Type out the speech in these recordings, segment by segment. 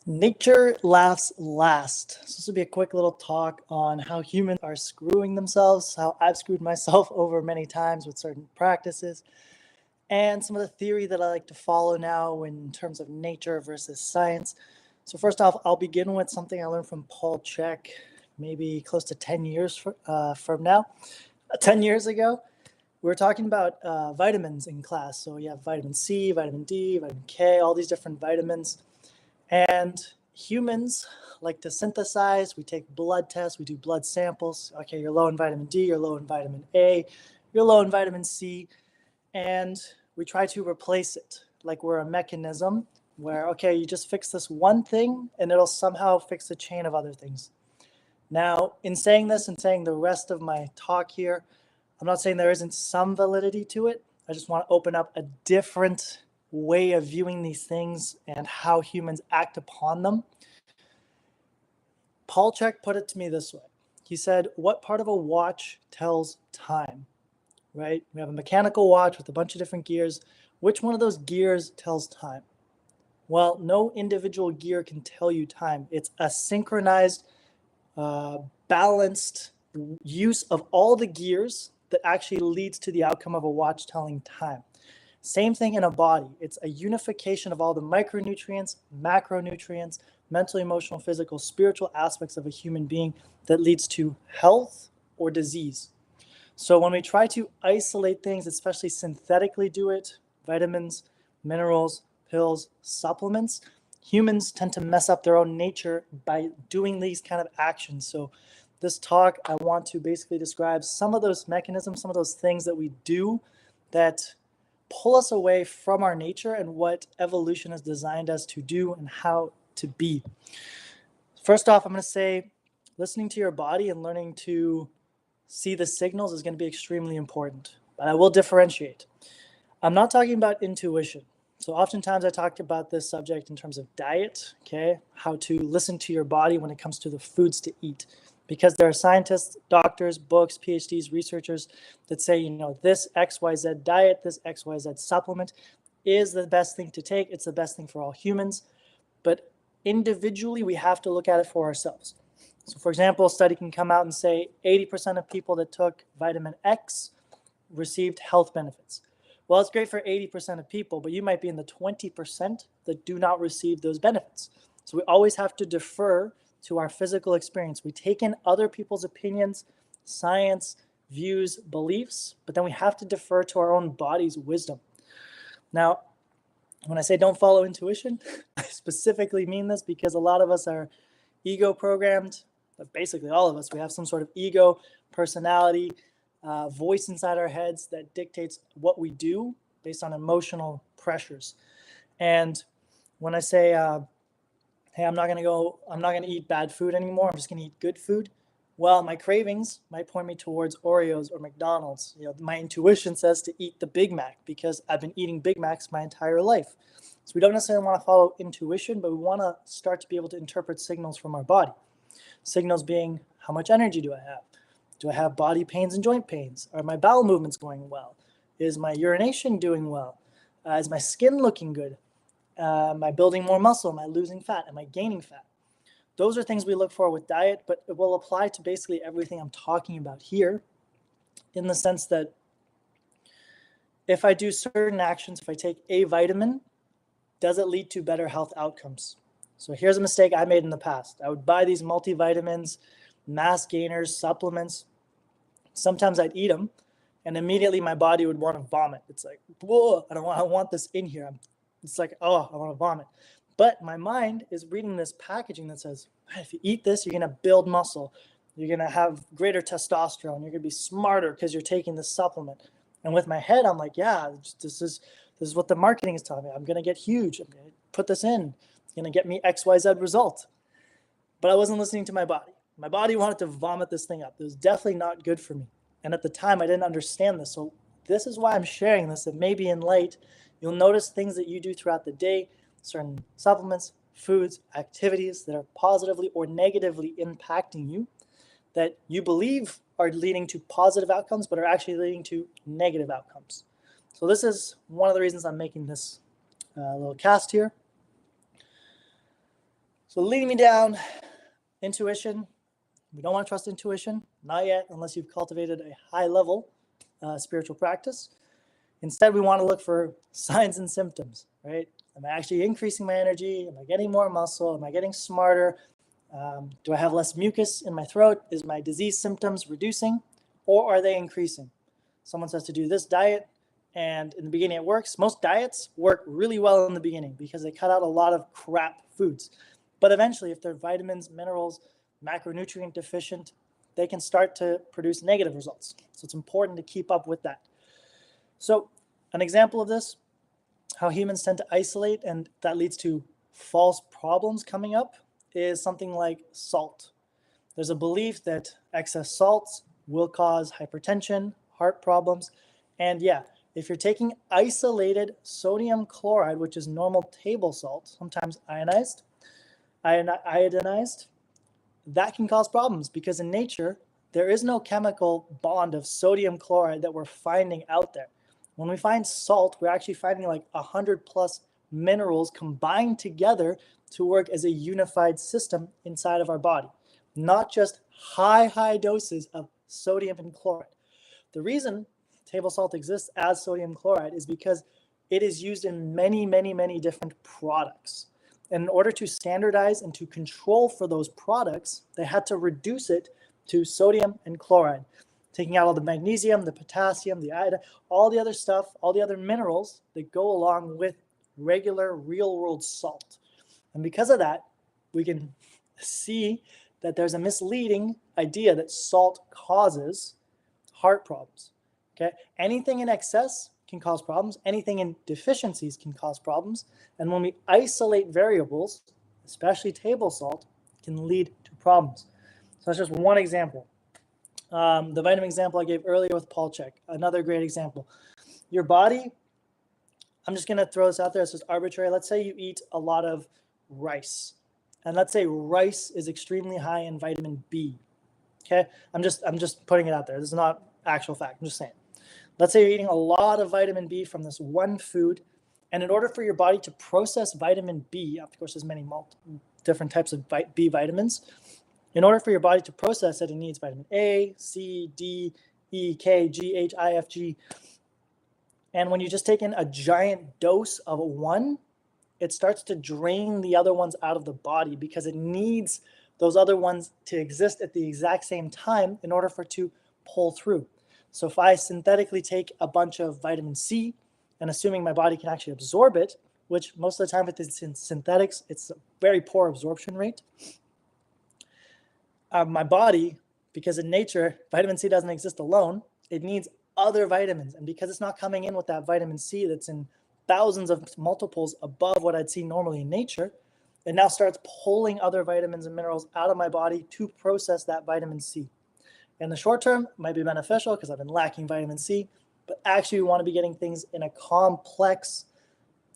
Nature laughs last. So this will be a quick little talk on how humans are screwing themselves, how I've screwed myself over many times with certain practices, and some of the theory that I like to follow now in terms of nature versus science. So first off, I'll begin with something I learned from Paul Chek maybe close to 10 years from now. 10 years ago, we were talking about vitamins in class. So you have vitamin C, vitamin D, vitamin K, all these different vitamins. And humans like to synthesize. We take blood tests, we do blood samples. Okay, you're low in vitamin D, you're low in vitamin A, you're low in vitamin C, and we try to replace it like we're a mechanism where, okay, you just fix this one thing and it'll somehow fix a chain of other things. Now, in saying this and saying the rest of my talk here, I'm not saying there isn't some validity to it. I just want to open up a different way of viewing these things and how humans act upon them. Paul Chek put it to me this way. He said, what part of a watch tells time, right? We have a mechanical watch with a bunch of different gears. Which one of those gears tells time? Well, no individual gear can tell you time. It's a synchronized, balanced use of all the gears that actually leads to the outcome of a watch telling time. Same thing in a body. It's a unification of all the micronutrients, macronutrients, mental, emotional, physical, spiritual aspects of a human being that leads to health or disease. So when we try to isolate things, especially synthetically do it, vitamins, minerals, pills, supplements, humans tend to mess up their own nature by doing these kind of actions. So this talk, I want to basically describe some of those mechanisms, some of those things that we do that pull us away from our nature and what evolution has designed us to do and how to be. First off, I'm going to say listening to your body and learning to see the signals is going to be extremely important, but I will differentiate. I'm not talking about intuition. So oftentimes I talk about this subject in terms of diet, okay, how to listen to your body when it comes to the foods to eat. Because there are scientists, doctors, books, PhDs, researchers that say, you know, this XYZ diet, this XYZ supplement is the best thing to take. It's the best thing for all humans. But individually, we have to look at it for ourselves. So for example, a study can come out and say 80% of people that took vitamin X received health benefits. Well, it's great for 80% of people, but you might be in the 20% that do not receive those benefits. So we always have to defer to our physical experience. We take in other people's opinions, science, views, beliefs, but then we have to defer to our own body's wisdom. Now, when I say don't follow intuition, I specifically mean this because a lot of us are ego programmed. Basically, all of us, we have some sort of ego, personality, voice inside our heads that dictates what we do based on emotional pressures. And when I say, hey, I'm not going to eat bad food anymore, I'm just going to eat good food, well, my cravings might point me towards Oreos or McDonald's. You know, my intuition says to eat the Big Mac because I've been eating Big Macs my entire life. So we don't necessarily want to follow intuition, but we want to start to be able to interpret signals from our body. Signals being, how much energy do I have? Do I have body pains and joint pains? Are my bowel movements going well? Is my urination doing well? Is my skin looking good? Am I building more muscle? Am I losing fat? Am I gaining fat? Those are things we look for with diet, but it will apply to basically everything I'm talking about here, in the sense that if I do certain actions, if I take a vitamin, does it lead to better health outcomes? So here's a mistake I made in the past. I would buy these multivitamins, mass gainers, supplements. Sometimes I'd eat them, and immediately my body would want to vomit. It's like, whoa, I want this in here. It's like, oh, I want to vomit. But my mind is reading this packaging that says, if you eat this, you're going to build muscle. You're going to have greater testosterone. You're going to be smarter because you're taking this supplement. And with my head, I'm like, yeah, this is what the marketing is telling me. I'm going to get huge. I'm going to put this in. It's going to get me XYZ result. But I wasn't listening to my body. My body wanted to vomit this thing up. It was definitely not good for me. And at the time, I didn't understand this. So this is why I'm sharing this. And maybe in light, you'll notice things that you do throughout the day, certain supplements, foods, activities that are positively or negatively impacting you that you believe are leading to positive outcomes, but are actually leading to negative outcomes. So this is one of the reasons I'm making this little cast here. So leading me down, intuition. We don't want to trust intuition, not yet, unless you've cultivated a high level spiritual practice. Instead, we want to look for signs and symptoms, right? Am I actually increasing my energy? Am I getting more muscle? Am I getting smarter? Do I have less mucus in my throat? Is my disease symptoms reducing, or are they increasing? Someone says to do this diet, and in the beginning it works. Most diets work really well in the beginning because they cut out a lot of crap foods. But eventually, if they're vitamins, minerals, macronutrient deficient, they can start to produce negative results. So it's important to keep up with that. So an example of this, how humans tend to isolate, and that leads to false problems coming up, is something like salt. There's a belief that excess salts will cause hypertension, heart problems, and yeah, if you're taking isolated sodium chloride, which is normal table salt, sometimes iodinized, that can cause problems because in nature, there is no chemical bond of sodium chloride that we're finding out there. When we find salt, we're actually finding like 100 plus minerals combined together to work as a unified system inside of our body, not just high doses of sodium and chloride. The reason table salt exists as sodium chloride is because it is used in many different products. And in order to standardize and to control for those products, they had to reduce it to sodium and chloride, taking out all the magnesium, the potassium, the iodine, all the other stuff, all the other minerals that go along with regular real-world salt. And because of that, we can see that there's a misleading idea that salt causes heart problems. Okay, anything in excess can cause problems. Anything in deficiencies can cause problems. And when we isolate variables, especially table salt, can lead to problems. So that's just one example. The vitamin example I gave earlier with Paul Chek, another great example. Your body, I'm just going to throw this out there. It's just arbitrary. Let's say you eat a lot of rice. And let's say rice is extremely high in vitamin B. Okay, I'm just putting it out there. This is not actual fact. I'm just saying. Let's say you're eating a lot of vitamin B from this one food, and in order for your body to process vitamin B, of course, there's many different types of B vitamins. In order for your body to process it, it needs vitamin A, C, D, E, K, G, H, I, F, G. And when you just take in a giant dose of one, it starts to drain the other ones out of the body because it needs those other ones to exist at the exact same time in order for it to pull through. So if I synthetically take a bunch of vitamin C, and assuming my body can actually absorb it, which most of the time with the synthetics, it's a very poor absorption rate. My body, because in nature, vitamin C doesn't exist alone, it needs other vitamins. And because it's not coming in with that vitamin C that's in thousands of multiples above what I'd see normally in nature, it now starts pulling other vitamins and minerals out of my body to process that vitamin C. In the short term, it might be beneficial because I've been lacking vitamin C, but actually we want to be getting things in a complex,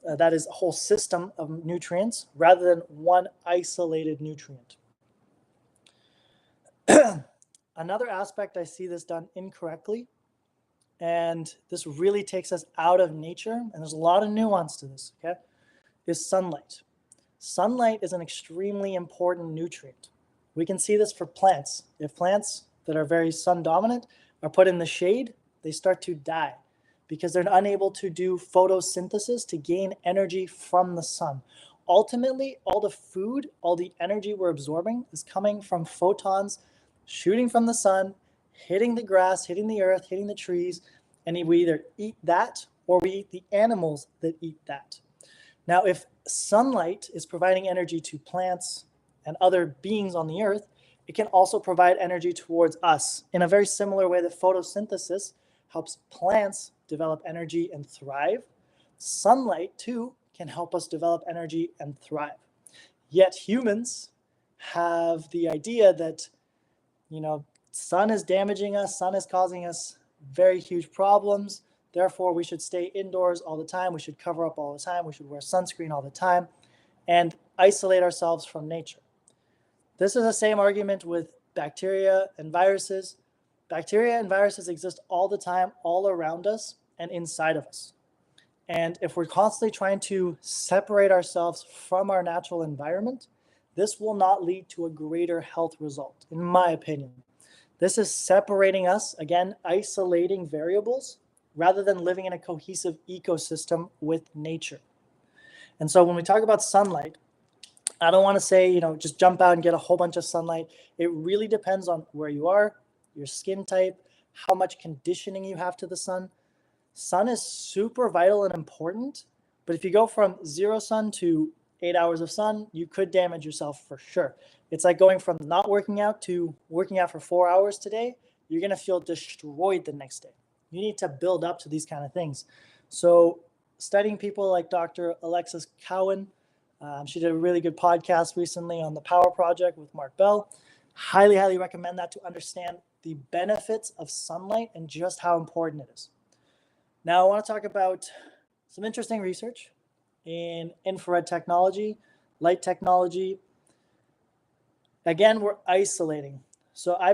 that is a whole system of nutrients rather than one isolated nutrient. Another aspect I see this done incorrectly, and this really takes us out of nature, and there's a lot of nuance to this, okay, is sunlight. Sunlight is an extremely important nutrient. We can see this for plants. If plants that are very sun dominant are put in the shade, they start to die because they're unable to do photosynthesis to gain energy from the sun. Ultimately, all the food, all the energy we're absorbing is coming from photons shooting from the sun, hitting the grass, hitting the earth, hitting the trees, and we either eat that or we eat the animals that eat that. Now, if sunlight is providing energy to plants and other beings on the earth, it can also provide energy towards us in a very similar way that photosynthesis helps plants develop energy and thrive. Sunlight, too, can help us develop energy and thrive. Yet humans have the idea that, sun is damaging us, sun is causing us very huge problems. Therefore, we should stay indoors all the time. We should cover up all the time. We should wear sunscreen all the time and isolate ourselves from nature. This is the same argument with bacteria and viruses. Bacteria and viruses exist all the time, all around us and inside of us. And if we're constantly trying to separate ourselves from our natural environment, this will not lead to a greater health result, in my opinion. This is separating us, again, isolating variables rather than living in a cohesive ecosystem with nature. And so when we talk about sunlight, I don't want to say, just jump out and get a whole bunch of sunlight. It really depends on where you are, your skin type, how much conditioning you have to the sun. Sun is super vital and important, but if you go from 0 sun to 8 hours of sun, you could damage yourself for sure. It's like going from not working out to working out for 4 hours today. You're going to feel destroyed the next day. You need to build up to these kind of things. So studying people like Dr. Alexis Cowan, she did a really good podcast recently on the Power Project with Mark Bell. Highly, highly recommend that to understand the benefits of sunlight and just how important it is. Now I want to talk about some interesting research in infrared technology, light technology. Again, we're isolating. So I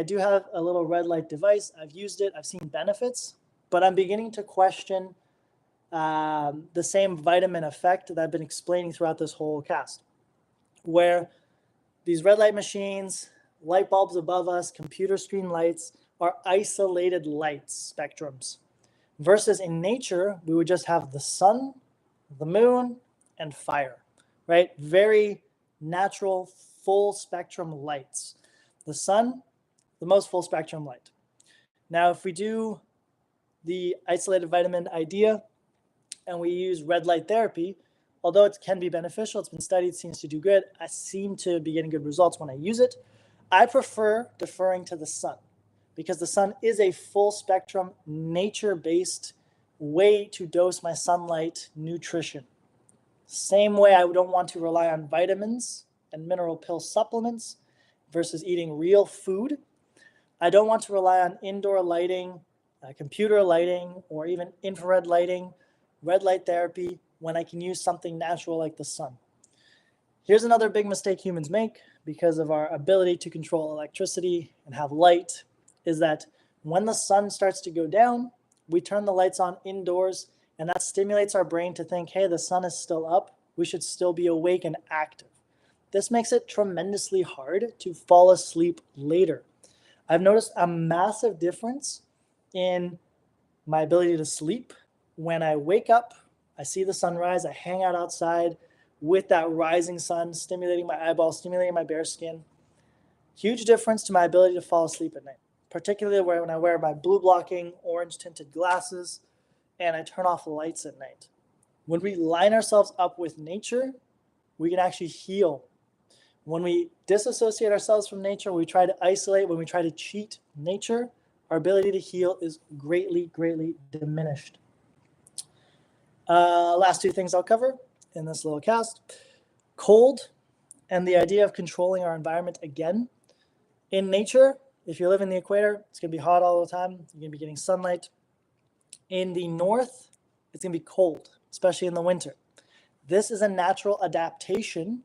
do have a little red light device. I've used it. I've seen benefits, but I'm beginning to question the same vitamin effect that I've been explaining throughout this whole cast, where these red light machines, light bulbs above us, computer screen lights are isolated light spectrums. Versus in nature, we would just have the sun, the moon, and fire, right? Very natural, full spectrum lights. The sun, the most full spectrum light. Now, if we do the isolated vitamin idea and we use red light therapy, although it can be beneficial, it's been studied, seems to do good, I seem to be getting good results when I use it. I prefer deferring to the sun because the sun is a full spectrum, nature-based way to dose my sunlight nutrition. Same way I don't want to rely on vitamins and mineral pill supplements versus eating real food. I don't want to rely on indoor lighting, computer lighting, or even infrared lighting, red light therapy, when I can use something natural like the sun. Here's another big mistake humans make because of our ability to control electricity and have light, is that when the sun starts to go down, we turn the lights on indoors, and that stimulates our brain to think, hey, the sun is still up. We should still be awake and active. This makes it tremendously hard to fall asleep later. I've noticed a massive difference in my ability to sleep when I wake up, I see the sunrise, I hang out outside with that rising sun, stimulating my eyeballs, stimulating my bare skin. Huge difference to my ability to fall asleep at night, particularly when I wear my blue blocking, orange tinted glasses, and I turn off the lights at night. When we line ourselves up with nature, we can actually heal. When we disassociate ourselves from nature, when we try to isolate, when we try to cheat nature, our ability to heal is greatly, greatly diminished. Last two things I'll cover in this little cast. Cold and the idea of controlling our environment again. In nature, if you live in the equator, it's going to be hot all the time. You're going to be getting sunlight. In the north, it's going to be cold, especially in the winter. This is a natural adaptation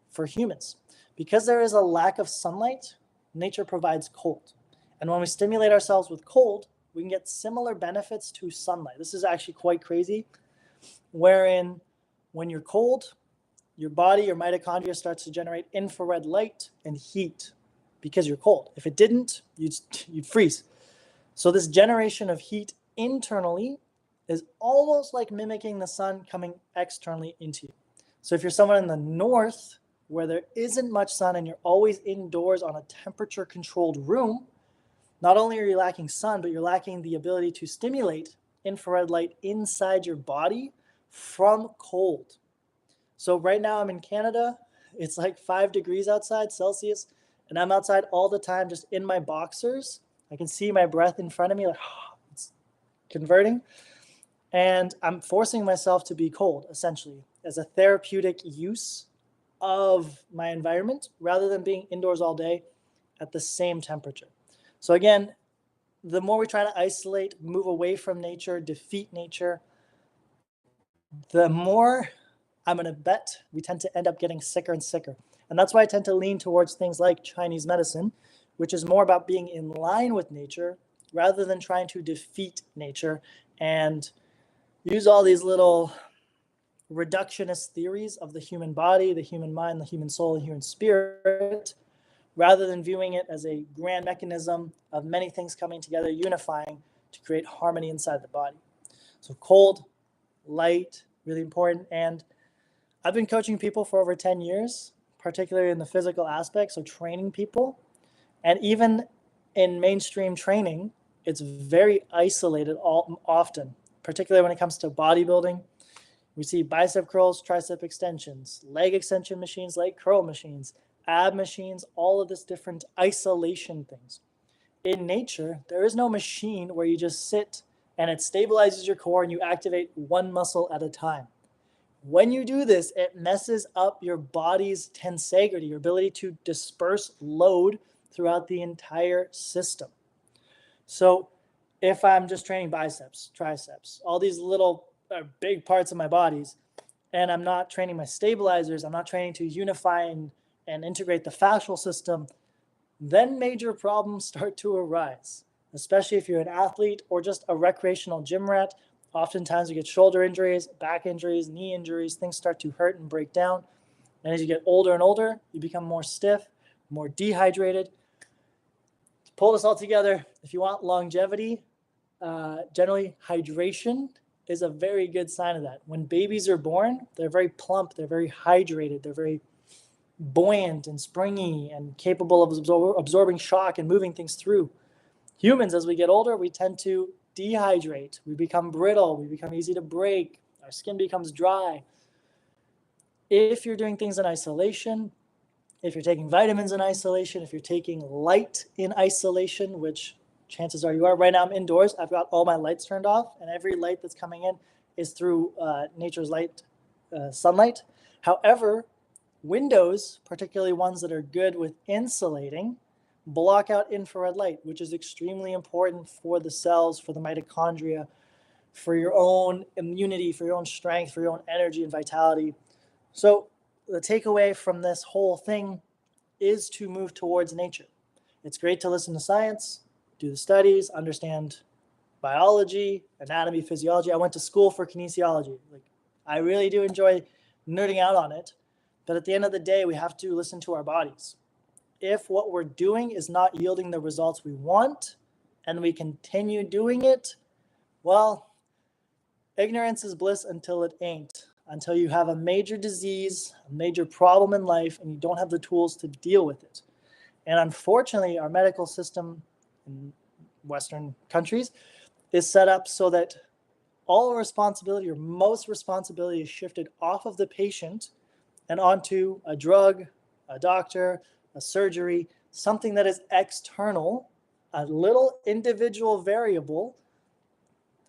for humans. Because there is a lack of sunlight, nature provides cold. And when we stimulate ourselves with cold, we can get similar benefits to sunlight. This is actually quite crazy, wherein when you're cold, your body, your mitochondria starts to generate infrared light and heat because you're cold. If it didn't, you'd freeze. So this generation of heat internally is almost like mimicking the sun coming externally into you. So if you're someone in the north where there isn't much sun and you're always indoors on a temperature controlled room, not only are you lacking sun, but you're lacking the ability to stimulate infrared light inside your body from cold. So right now I'm in Canada. It's like 5 degrees outside Celsius, and I'm outside all the time just in my boxers. I can see my breath in front of me, like it's converting. And I'm forcing myself to be cold, essentially, as a therapeutic use of my environment rather than being indoors all day at the same temperature. So again, the more we try to isolate, move away from nature, defeat nature, the more I'm going to bet we tend to end up getting sicker and sicker. And that's why I tend to lean towards things like Chinese medicine, which is more about being in line with nature rather than trying to defeat nature and use all these little reductionist theories of the human body, the human mind, the human soul, the human spirit, rather than viewing it as a grand mechanism of many things coming together, unifying to create harmony inside the body. So cold, light, really important. And I've been coaching people for over 10 years, particularly in the physical aspect, so training people. And even in mainstream training, it's very isolated often, particularly when it comes to bodybuilding. We see bicep curls, tricep extensions, leg extension machines, leg curl machines, ab machines, all of this different isolation things. In nature, there is no machine where you just sit and it stabilizes your core and you activate one muscle at a time. When you do this, it messes up your body's tensegrity, your ability to disperse load throughout the entire system. So if I'm just training biceps, triceps, all these little big parts of my bodies, and I'm not training my stabilizers, I'm not training to unify and integrate the fascial system, then major problems start to arise, especially if you're an athlete or just a recreational gym rat. Oftentimes you get shoulder injuries, back injuries, knee injuries, things start to hurt and break down. And as you get older and older, you become more stiff, more dehydrated. To pull this all together, if you want longevity, generally hydration is a very good sign of that. When babies are born, they're very plump, they're very hydrated, they're very buoyant and springy and capable of absorbing shock and moving things through. Humans, as we get older, we tend to dehydrate. We become brittle. We become easy to break. Our skin becomes dry. If you're doing things in isolation, if you're taking vitamins in isolation, if you're taking light in isolation, which chances are you are. Right now I'm indoors. I've got all my lights turned off, and every light that's coming in is through nature's light, sunlight. However, windows, particularly ones that are good with insulating, block out infrared light, which is extremely important for the cells, for the mitochondria, for your own immunity, for your own strength, for your own energy and vitality. So the takeaway from this whole thing is to move towards nature. It's great to listen to science, do the studies, understand biology, anatomy, physiology. I went to school for kinesiology. I really do enjoy nerding out on it. But at the end of the day, we have to listen to our bodies. If what we're doing is not yielding the results we want, and we continue doing it, well, ignorance is bliss until it ain't. Until you have a major disease, a major problem in life, and you don't have the tools to deal with it. And unfortunately, our medical system in Western countries is set up so that all responsibility, or most responsibility, is shifted off of the patient and onto a drug, a doctor, a surgery, something that is external, a little individual variable,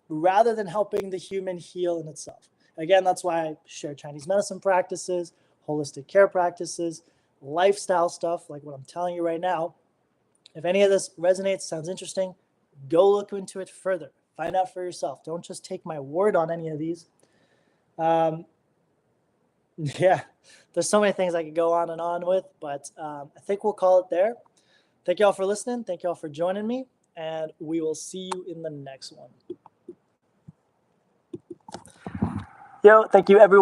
rather than helping the human heal in itself. Again, that's why I share Chinese medicine practices, holistic care practices, lifestyle stuff like what I'm telling you right now. If any of this resonates, sounds interesting, go look into it further. Find out for yourself. Don't just take my word on any of these. Yeah, there's so many things I could go on and on with, but I think we'll call it there. Thank you all for listening. Thank you all for joining me, and we will see you in the next one. Yo, thank you everyone.